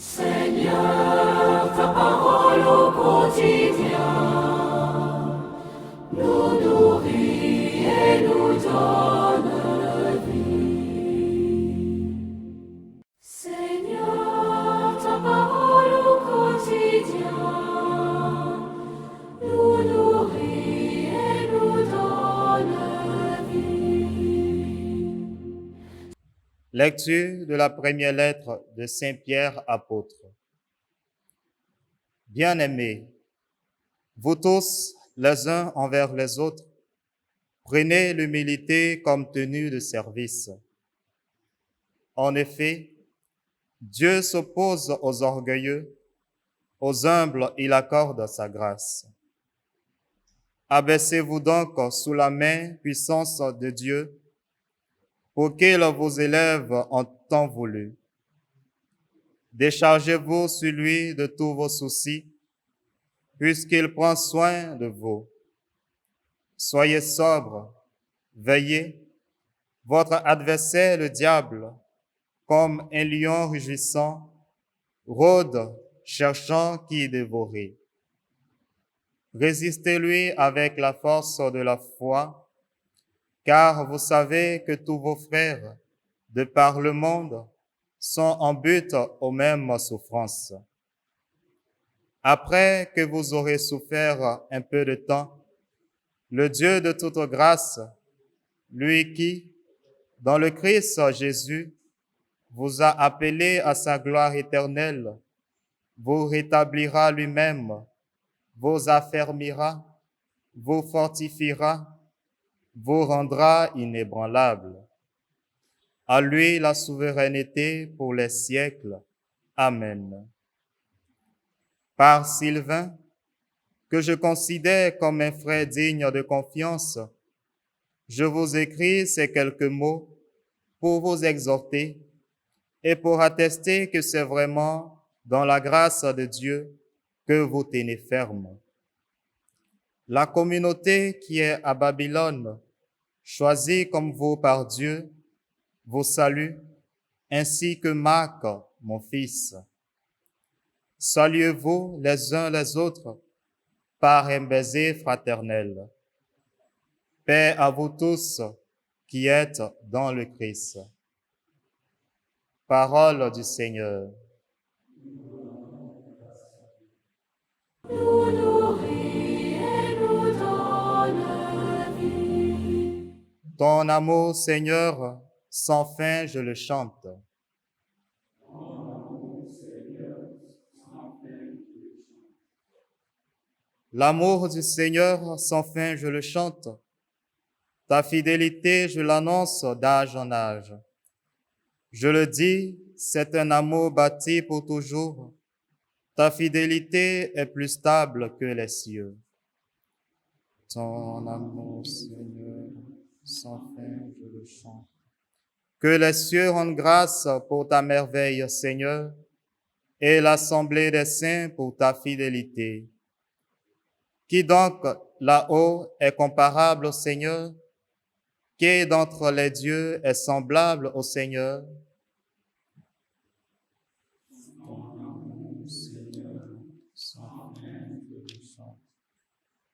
Seigneur, ta parole au quotidien nous nourrit et nous donne vie. Seigneur, ta parole au quotidien nous nourrit et nous donne vie. Lecture de la première lettre de Saint Pierre apôtre. Bien-aimés, vous tous, les uns envers les autres, prenez l'humilité comme tenue de service. En effet, Dieu s'oppose aux orgueilleux, aux humbles il accorde sa grâce. Abaissez-vous donc sous la main puissance de Dieu, pour qu'il vous élève en temps voulu. Déchargez-vous sur lui de tous vos soucis, puisqu'il prend soin de vous. Soyez sobres, veillez. Votre adversaire, le diable, comme un lion rugissant, rôde, cherchant qui dévorer. Résistez-lui avec la force de la foi, car vous savez que tous vos frères, de par le monde, sont en but aux mêmes souffrances. Après que vous aurez souffert un peu de temps, le Dieu de toute grâce, lui qui, dans le Christ Jésus, vous a appelé à sa gloire éternelle, vous rétablira lui-même, vous affermira, vous fortifiera, vous rendra inébranlable. À lui la souveraineté pour les siècles. Amen. Par Sylvain, que je considère comme un frère digne de confiance, je vous écris ces quelques mots pour vous exhorter et pour attester que c'est vraiment dans la grâce de Dieu que vous tenez ferme. La communauté qui est à Babylone, choisie comme vous par Dieu, vous salue, ainsi que Marc, mon fils. Saluez-vous les uns les autres par un baiser fraternel. Paix à vous tous qui êtes dans le Christ. Parole du Seigneur. Nous nourrit et nous donne vie. Ton amour, Seigneur, sans fin je le chante. L'amour du Seigneur, sans fin je le chante. Ta fidélité, je l'annonce d'âge en âge. Je le dis, c'est un amour bâti pour toujours. Ta fidélité est plus stable que les cieux. Ton amour, Seigneur, sans fin je le chante. Que les cieux rendent grâce pour ta merveille, Seigneur, et l'assemblée des saints pour ta fidélité. Qui donc là-haut est comparable au Seigneur? Qui d'entre les dieux est semblable au Seigneur?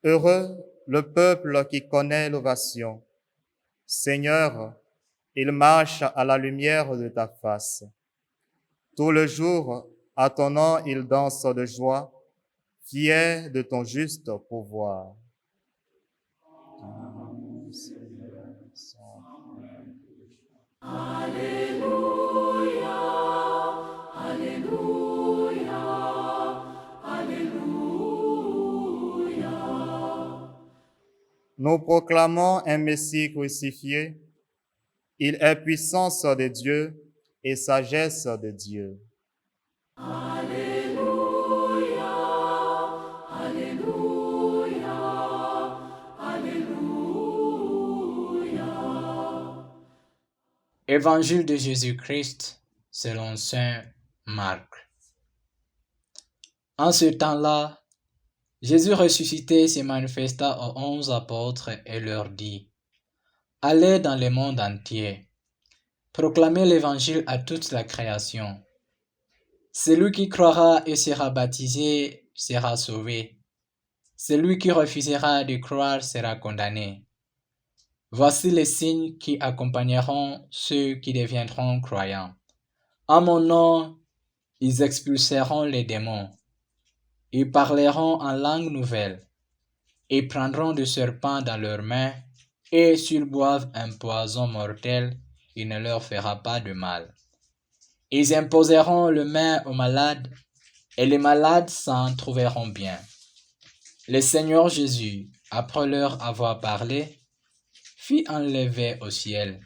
Heureux le peuple qui connaît l'ovation. Seigneur, il marche à la lumière de ta face. Tout le jour, à ton nom, il danse de joie, fier de ton juste pouvoir. Alléluia, Alléluia, Alléluia. Nous proclamons un Messie crucifié. Il est puissance de Dieu et sagesse de Dieu. Alléluia, Alléluia, Alléluia. Évangile de Jésus-Christ selon saint Marc. En ce temps-là, Jésus ressuscité se manifesta aux 11 apôtres et leur dit: Allez dans le monde entier, proclamez l'évangile à toute la création. Celui qui croira et sera baptisé sera sauvé. Celui qui refusera de croire sera condamné. Voici les signes qui accompagneront ceux qui deviendront croyants. En mon nom, ils expulseront les démons. Ils parleront en langue nouvelle. Ils prendront des serpents dans leurs mains, et s'ils boivent un poison mortel, il ne leur fera pas de mal. Ils imposeront les mains aux malades, et les malades s'en trouveront bien. Le Seigneur Jésus, après leur avoir parlé, fut enlevé au ciel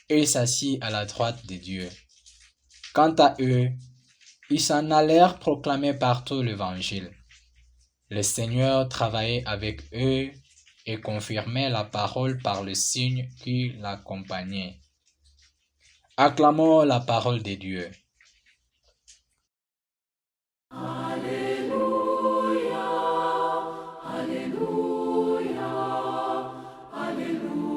et s'assit à la droite de Dieu. Quant à eux, ils s'en allèrent proclamer partout l'Évangile. Le Seigneur travaillait avec eux et confirmait la parole par le signe qui l'accompagnait. Acclamons la parole de Dieu. Alléluia, Alléluia, Alléluia.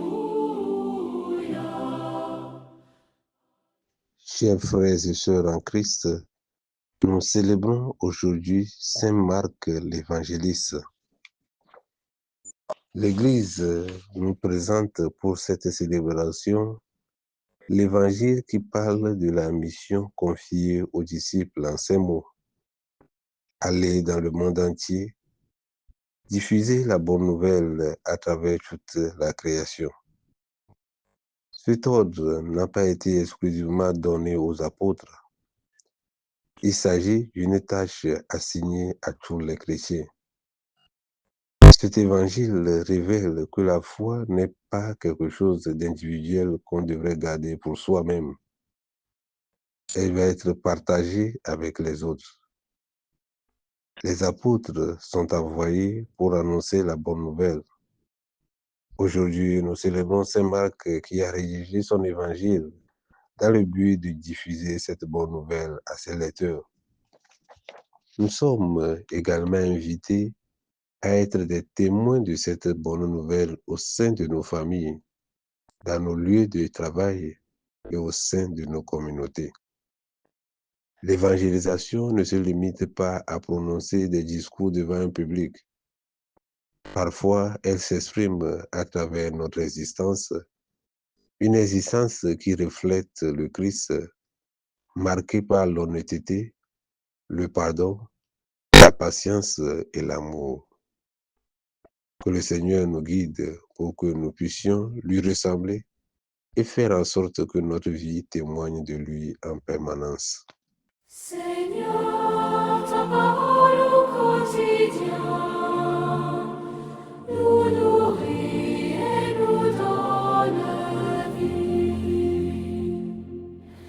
Chers frères et sœurs en Christ, nous célébrons aujourd'hui Saint Marc l'évangéliste. L'Église nous présente pour cette célébration l'Évangile qui parle de la mission confiée aux disciples en ces mots. Aller dans le monde entier, diffuser la bonne nouvelle à travers toute la création. Cet ordre n'a pas été exclusivement donné aux apôtres. Il s'agit d'une tâche assignée à tous les chrétiens. Cet évangile révèle que la foi n'est pas quelque chose d'individuel qu'on devrait garder pour soi-même. Elle va être partagée avec les autres. Les apôtres sont envoyés pour annoncer la bonne nouvelle. Aujourd'hui, nous célébrons Saint Marc qui a rédigé son évangile dans le but de diffuser cette bonne nouvelle à ses lecteurs. Nous sommes également invités à être des témoins de cette bonne nouvelle au sein de nos familles, dans nos lieux de travail et au sein de nos communautés. L'évangélisation ne se limite pas à prononcer des discours devant un public. Parfois, elle s'exprime à travers notre existence, une existence qui reflète le Christ, marquée par l'honnêteté, le pardon, la patience et l'amour. Que le Seigneur nous guide pour que nous puissions lui ressembler et faire en sorte que notre vie témoigne de lui en permanence. Seigneur,